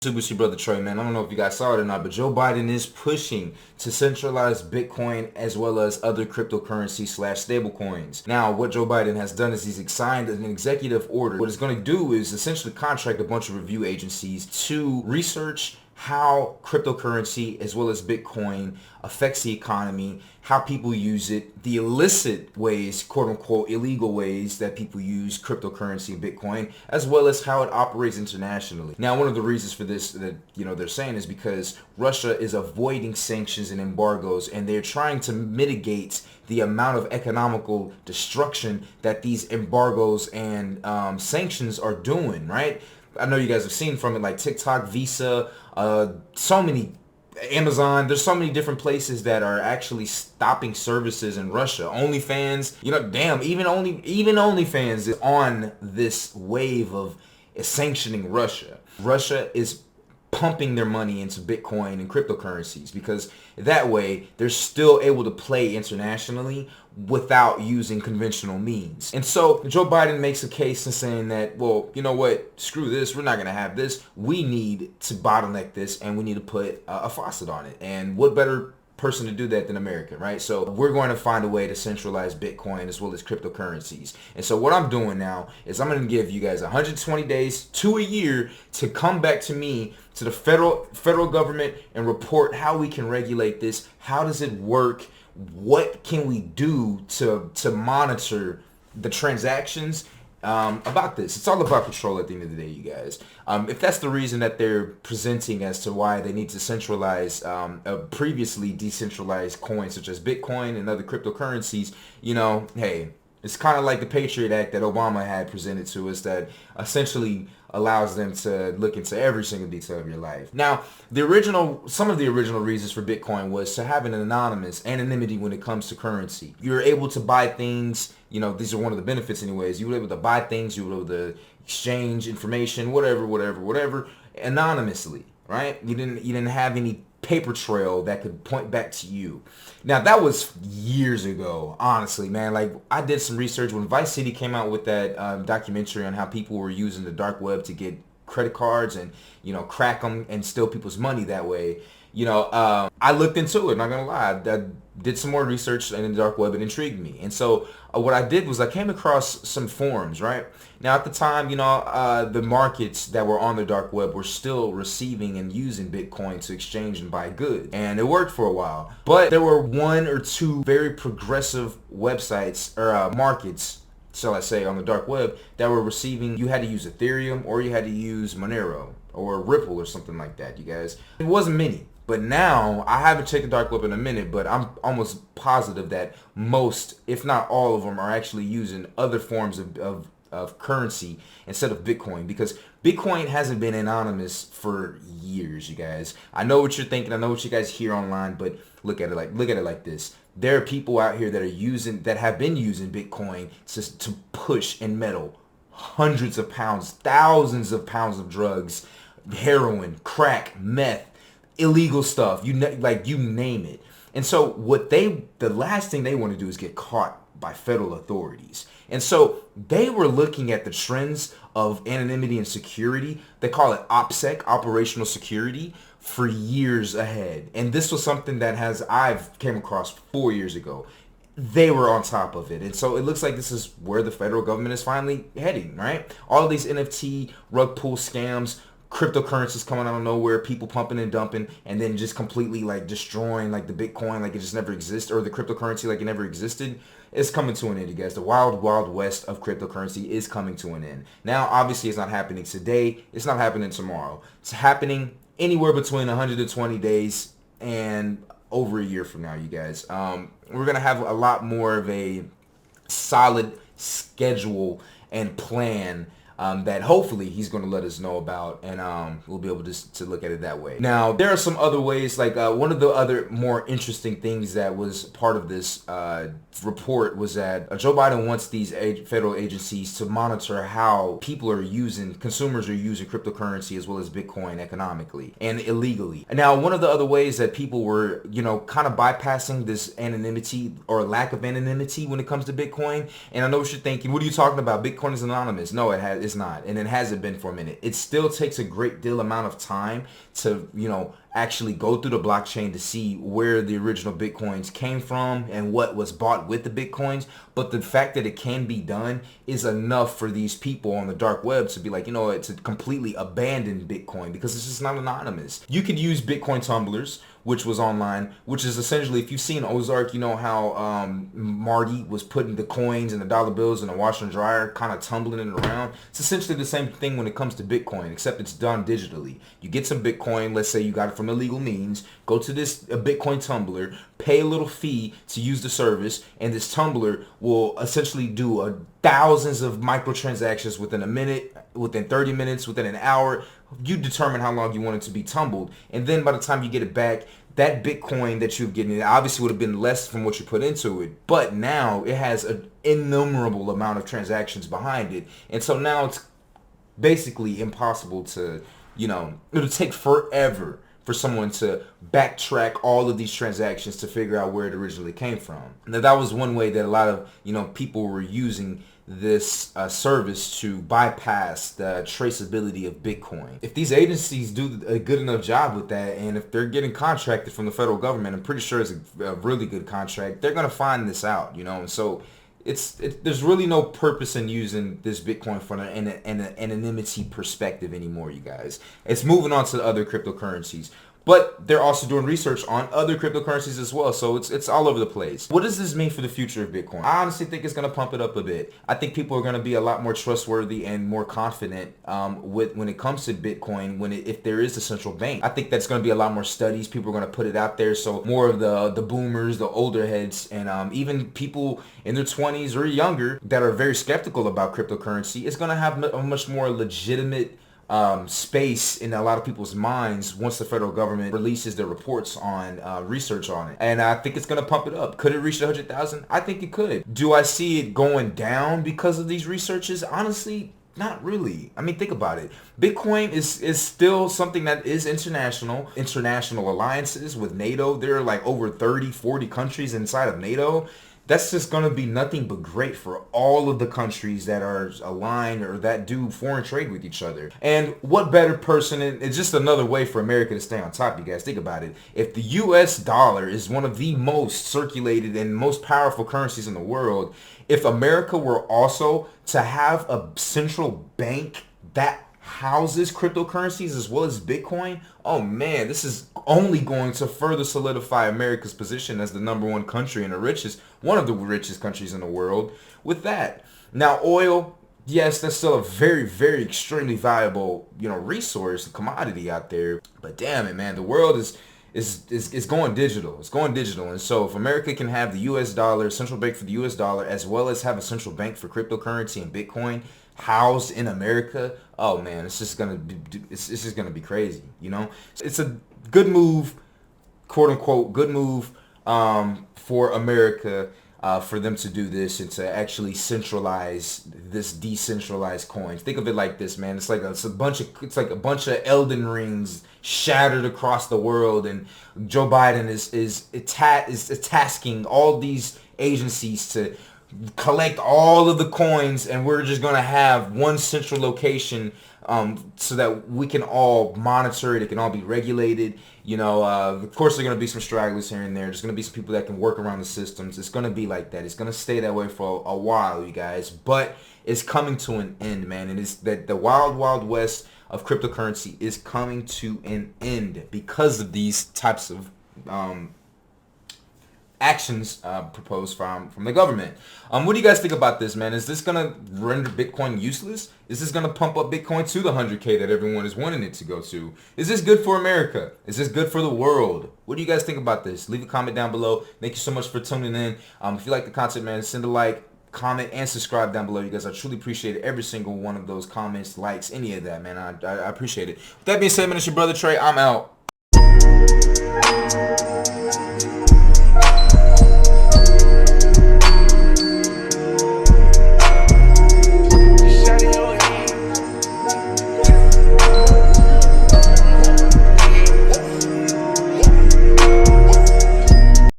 Super brother Trey, man. I don't know if you guys saw it or not, but Joe Biden is pushing to centralize Bitcoin as well as other cryptocurrency slash stablecoins. Now, what Joe Biden has done is he's signed an executive order. What it's going to do is essentially contract a bunch of review agencies to research how cryptocurrency as well as Bitcoin affects the economy, how people use it, the illicit ways, quote unquote, illegal ways that people use cryptocurrency and Bitcoin, as well as how it operates internationally. Now, one of the reasons for this that, they're saying is because Russia is avoiding sanctions and embargoes, and they're trying to mitigate the amount of economical destruction that these embargoes and sanctions are doing, right? I know you guys have seen from it, like TikTok, Visa, so many, Amazon. There's so many different places that are actually stopping services in Russia. OnlyFans, damn, even OnlyFans is on this wave of sanctioning Russia. Russia is pumping their money into Bitcoin and cryptocurrencies because that way they're still able to play internationally without using conventional means. And so Joe Biden makes a case in saying that, well, you know what, screw this, we're not going to have this. We need to bottleneck this, and we need to put a faucet on it. And what better person to do that than America, right? So we're going to find a way to centralize Bitcoin as well as cryptocurrencies. And so what I'm doing now is I'm going to give you guys 120 days to a year to come back to me, to the federal government, and report how we can regulate this. How does it work? What can we do to monitor the transactions about this? It's all about control at the end of the day, you guys. If that's the reason that they're presenting as to why they need to centralize previously decentralized coins such as Bitcoin and other cryptocurrencies, hey, it's kind of like the Patriot Act that Obama had presented to us that essentially allows them to look into every single detail of your life. Now, some of the original reasons for Bitcoin was to have an anonymity when it comes to currency. You're able to buy things, these are one of the benefits anyways. You were able to buy things, you were able to exchange information, whatever, anonymously, right? You didn't have any paper trail that could point back to you. Now, that was years ago, honestly, man. Like, I did some research when Vice City came out with that documentary on how people were using the dark web to get credit cards and, crack them and steal people's money that way. I looked into it, not gonna lie. I did some more research in the dark web. It intrigued me. And so what I did was I came across some forums, right? Now, at the time, the markets that were on the dark web were still receiving and using Bitcoin to exchange and buy goods. And it worked for a while. But there were one or two very progressive websites or markets, shall I say, on the dark web that were receiving, you had to use Ethereum or you had to use Monero or Ripple or something like that, you guys. It wasn't many. But now, I haven't checked the dark web in a minute, but I'm almost positive that most, if not all of them, are actually using other forms of currency instead of Bitcoin, because Bitcoin hasn't been anonymous for years, you guys. I know what you're thinking. I know what you guys hear online, but look at it like this. There are people out here that have been using Bitcoin to push and meddle hundreds of pounds, thousands of pounds of drugs, heroin, crack, meth, illegal stuff, you name it. And so the last thing they want to do is get caught by federal authorities. And so they were looking at the trends of anonymity and security. They call it OPSEC, operational security, for years ahead. And this was something that I've came across 4 years ago. They were on top of it. And so it looks like this is where the federal government is finally heading, right? All of these NFT rug pull scams, cryptocurrencies coming out of nowhere, people pumping and dumping, and then just completely destroying the Bitcoin like it just never existed, or the cryptocurrency like it never existed. It's coming to an end, you guys. The wild, wild west of cryptocurrency is coming to an end. Now, obviously, it's not happening today. It's not happening tomorrow. It's happening anywhere between 120 days and over a year from now, you guys. We're going to have a lot more of a solid schedule and plan that hopefully he's going to let us know about, and we'll be able to look at it that way. Now, there are some other ways, one of the other more interesting things that was part of this report was that Joe Biden wants these federal agencies to monitor how consumers are using cryptocurrency as well as Bitcoin economically and illegally. Now, one of the other ways that people were, kind of bypassing this anonymity or lack of anonymity when it comes to Bitcoin, and I know what you're thinking, what are you talking about? Bitcoin is anonymous. No, it's is not, and it hasn't been for a minute. It still takes a great deal amount of time to, actually go through the blockchain to see where the original Bitcoins came from and what was bought with the Bitcoins. But the fact that it can be done is enough for these people on the dark web to be like, it's a completely abandoned Bitcoin because it's just not anonymous. You could use Bitcoin tumblers, which was online, which is essentially, if you've seen Ozark, you know how Marty was putting the coins and the dollar bills in a washer and dryer, kind of tumbling it around. It's essentially the same thing when it comes to Bitcoin, except it's done digitally. You get some Bitcoin, let's say you got it from illegal means, go to this Bitcoin tumbler, pay a little fee to use the service, and this tumbler will essentially do thousands of microtransactions within a minute, within 30 minutes, within an hour. You determine how long you want it to be tumbled, and then by the time you get it back, that Bitcoin that you're getting, it obviously would have been less from what you put into it, but now it has an innumerable amount of transactions behind it, and so now it's basically impossible to, it'll take forever for someone to backtrack all of these transactions to figure out where it originally came from. Now, that was one way that a lot of, people were using this service to bypass the traceability of Bitcoin. If these agencies do a good enough job with that, and if they're getting contracted from the federal government, I'm pretty sure it's a really good contract, they're going to find this out, and so there's really no purpose in using this Bitcoin from an anonymity perspective anymore, you guys. It's moving on to other cryptocurrencies. But they're also doing research on other cryptocurrencies as well. So it's all over the place. What does this mean for the future of Bitcoin? I honestly think it's going to pump it up a bit. I think people are going to be a lot more trustworthy and more confident when it comes to Bitcoin if there is a central bank. I think that's going to be a lot more studies. People are going to put it out there. So more of the boomers, the older heads, and even people in their 20s or younger that are very skeptical about cryptocurrency is going to have a much more legitimate space in a lot of people's minds once the federal government releases their reports on research on it. And I think it's going to pump it up. Could it reach 100,000? I think it could. Do I see it going down because of these researches? Honestly, not really. I mean, think about it. Bitcoin is still something that is international alliances with NATO. There are like over 30, 40 countries inside of NATO. That's just going to be nothing but great for all of the countries that are aligned or that do foreign trade with each other. And what better person, it's just another way for America to stay on top, you guys. Think about it. If the US dollar is one of the most circulated and most powerful currencies in the world, if America were also to have a central bank that houses cryptocurrencies as well as Bitcoin, oh man, this is only going to further solidify America's position as the #1 country and one of the richest countries in the world with that. Now, oil, yes, that's still a very, very extremely valuable, resource, commodity out there. But damn it, man, the world is going digital. It's going digital. And so if America can have the US dollar, central bank for the US dollar, as well as have a central bank for cryptocurrency and Bitcoin housed in America, oh man, it's just gonna be crazy. It's a good move, quote unquote good move for America, for them to do this and to actually centralize this decentralized coins. Think of it like this, man. It's like a bunch of Elden Rings shattered across the world, and Joe Biden is tasking all these agencies to collect all of the coins, and we're just going to have one central location so that we can all monitor it. It can all be regulated. Of course, there are going to be some stragglers here and there. There's going to be some people that can work around the systems. It's going to be like that. It's going to stay that way for a while, you guys. But it's coming to an end, man. And it's that the wild, wild west of cryptocurrency is coming to an end because of these types of actions proposed from the government. What do you guys think about this, man? Is this gonna render Bitcoin useless? Is this gonna pump up Bitcoin to the 100K that everyone is wanting it to go to? Is this good for America? Is this good for the world? What do you guys think about this? Leave a comment down below. Thank you so much for tuning in. If you like the content, man, send a like, comment, and subscribe down below, you guys. I truly appreciate every single one of those comments, likes, any of that, man. I appreciate it. With that being said, man, it's your brother Trey. I'm out.